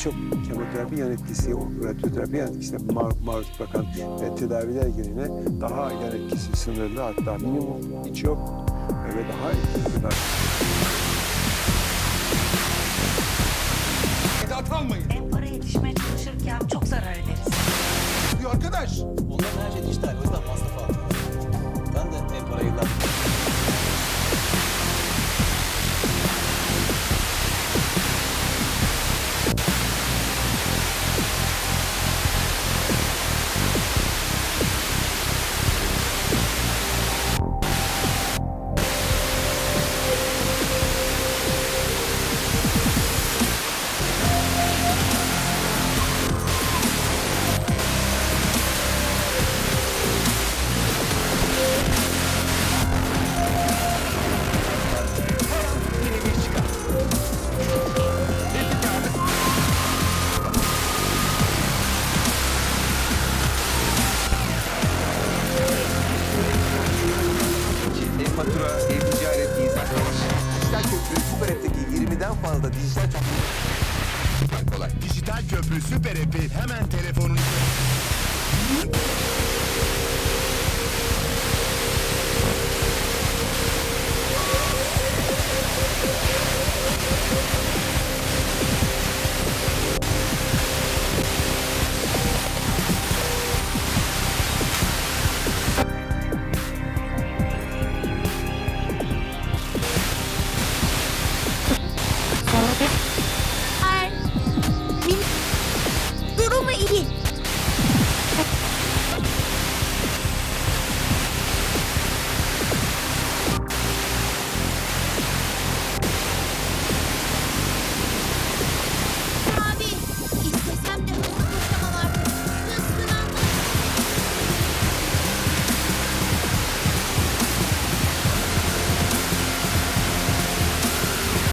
birçok kemoterapi yan etkisi, radyoterapi yan etkisine maruz bırakan tedaviler yerine daha yan etkisi sınırlı, hatta minimum, hiç yok ve daha etkili tedavi. Sedat almayın. Para yetişmeye çalışırken çok zarar ederiz. Diyor arkadaş. Onların her şey dijital, o yüzden masraf aldım. Ben de en parayı da... Fatura, e-ticaret, izah Dijital Köprü Süper App'teki 20'den fazla dijital süper kolay. Dijital Köprü Süper App'i hemen telefonunuzda.